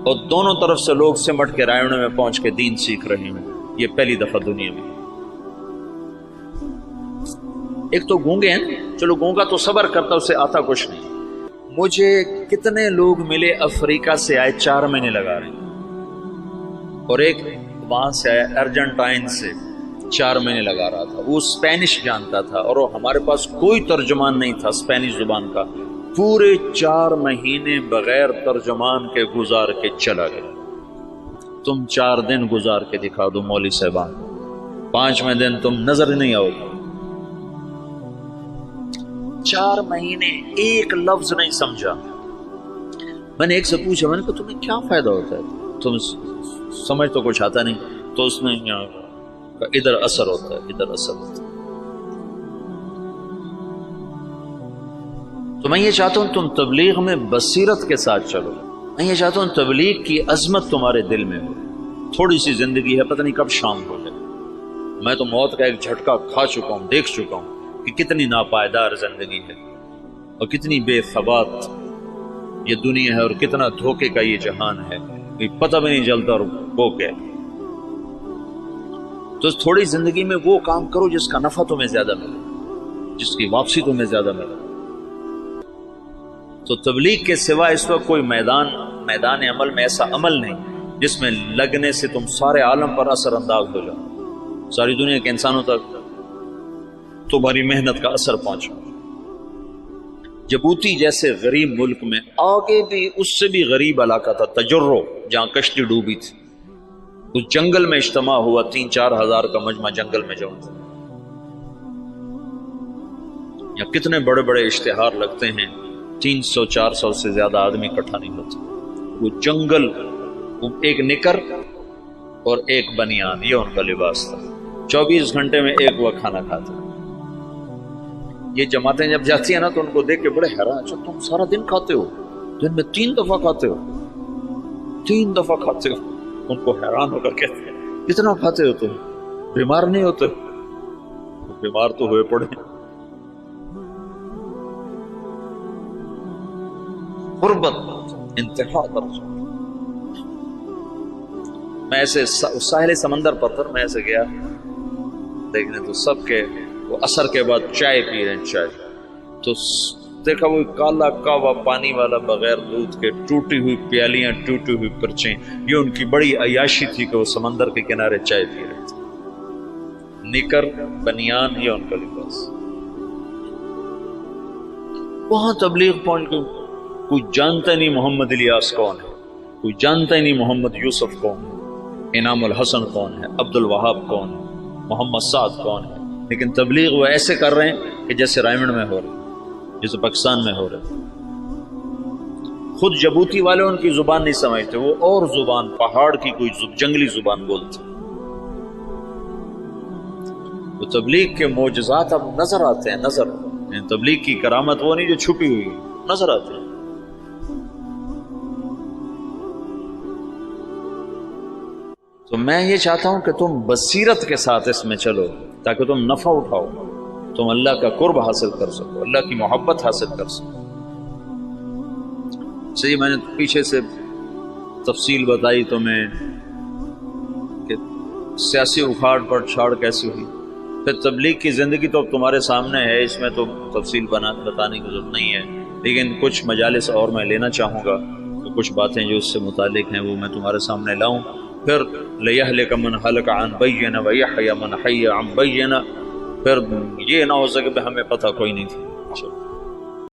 اور دونوں طرف سے لوگ سمٹ کے رائونے میں پہنچ کے دین سیکھ رہے ہیں. یہ پہلی دفعہ دنیا میں. ایک تو گونگے ہیں، چلو گونگا تو صبر کرتا، اسے آتا کچھ نہیں. مجھے کتنے لوگ ملے افریقہ سے آئے 4 مہینے لگا رہے ہیں، اور ایک وہاں سے آیا ارجنٹائن سے 4 مہینے لگا رہا تھا. وہ اسپینش جانتا تھا اور ہمارے پاس کوئی ترجمان نہیں تھا اسپینش زبان کا. پورے 4 مہینے بغیر ترجمان کے گزار کے چلا گیا. تم 4 دن گزار کے دکھا دو مولوی صاحبان، 5ویں دن تم نظر نہیں آؤ گے. 4 مہینے ایک لفظ نہیں سمجھا. میں نے ایک سے پوچھا، میں نے کہا تمہیں کیا فائدہ ہوتا ہے، تم سمجھ تو کچھ آتا نہیں. تو اس نے ادھر اثر ہوتا ہے، ادھر اثر ہوتا ہے. تو میں یہ چاہتا ہوں تم تبلیغ میں بصیرت کے ساتھ چلو. میں یہ چاہتا ہوں تبلیغ کی عظمت تمہارے دل میں ہو. تھوڑی سی زندگی ہے، پتہ نہیں کب شام ہو جائے. میں تو موت کا ایک جھٹکا کھا چکا ہوں، دیکھ چکا ہوں کہ کتنی ناپائیدار زندگی ہے اور کتنی بے ثبات یہ دنیا ہے، اور کتنا دھوکے کا یہ جہان ہے، پتہ بھی نہیں چلتا اور وہ کیا. تو تھوڑی زندگی میں وہ کام کرو جس کا نفع تمہیں زیادہ ملے، جس کی واپسی تمہیں زیادہ ملے. تو تبلیغ کے سوا اس وقت کوئی میدان عمل میں ایسا عمل نہیں جس میں لگنے سے تم سارے عالم پر اثر انداز ہو جاؤ، ساری دنیا کے انسانوں تک تمہاری محنت کا اثر پہنچو. جبوتی جیسے غریب ملک میں آگے بھی اس سے بھی غریب علاقہ تھا تجرو، جہاں کشتی ڈوبی تھی. اس جنگل میں اجتماع ہوا، 3-4 ہزار کا مجمع جنگل میں جاؤ. یا کتنے بڑے بڑے اشتہار لگتے ہیں، 300-400 سے زیادہ آدمی اکٹھا نہیں ہوتے. وہ جنگل، وہ ایک نکر اور ایک بنیان، یہ ان کا لباس تھا. 24 گھنٹے میں ایک وقت کھانا کھاتے. یہ جماعتیں جب جاتی ہیں نا تو ان کو دیکھ کے بڑے حیران، اچھا تم سارا دن کھاتے ہو، دن میں 3 دفعہ کھاتے ہو، 3 دفعہ کھاتے ہو. ان کو حیران ہو کر کہتے ہیں کتنا کھاتے ہو تم، بیمار نہیں ہوتے؟ بیمار تو ہوئے پڑے. غربت انتہا درجہ. میں ایسے ساحل سمندر پر میں ایسے گیا دیکھنے، تو سب کے وہ اثر کے بعد چائے پی رہے ہیں. چائے تو دیکھا وہ کالا کاوا پانی والا بغیر دودھ کے، ٹوٹی ہوئی پیالیاں، ٹوٹی ہوئی پرچیں. یہ ان کی بڑی عیاشی تھی کہ وہ سمندر کے کنارے چائے پی رہے تھے. نکر بنیان یہ ان کا لباس. وہاں تبلیغ پوائنٹ کو کوئی جانتا نہیں محمد الیاس کون ہے، کوئی جانتا ہی نہیں محمد یوسف کون ہے، انعام الحسن کون ہے، عبد الوہاب کون ہے، محمد سعد کون ہے. لیکن تبلیغ وہ ایسے کر رہے ہیں کہ جیسے رائمنڈ میں ہو رہے، جیسے پاکستان میں ہو رہے. خود جبوتی والے ان کی زبان نہیں سمجھتے، وہ اور زبان، پہاڑ کی کوئی جنگلی زبان بولتے. وہ تبلیغ کے معجزات اب نظر آتے ہیں، نظر تبلیغ کی کرامت وہ نہیں جو چھپی ہوئی، نظر آتے ہیں. تو میں یہ چاہتا ہوں کہ تم بصیرت کے ساتھ اس میں چلو تاکہ تم نفع اٹھاؤ، تم اللہ کا قرب حاصل کر سکو، اللہ کی محبت حاصل کر سکو. صحیح، میں نے پیچھے سے تفصیل بتائی تمہیں کہ سیاسی اکھاڑ پر چھاڑ کیسی ہوئی. پھر تبلیغ کی زندگی تو اب تمہارے سامنے ہے، اس میں تو تفصیل بتانے کی ضرورت نہیں ہے. لیکن کچھ مجالس اور میں لینا چاہوں گا، تو کچھ باتیں جو اس سے متعلق ہیں وہ میں تمہارے سامنے لاؤں. پھر لِيَهْلِكَ مَنْ هَلَكَ عَنْ بَيِّنَةٍ وَيَحْيَىٰ مَنْ حَيَّ عَنْ بَيِّنَةٍ. پھر یہ نہ ہو سکے کہ ہمیں پتہ کوئی نہیں تھی.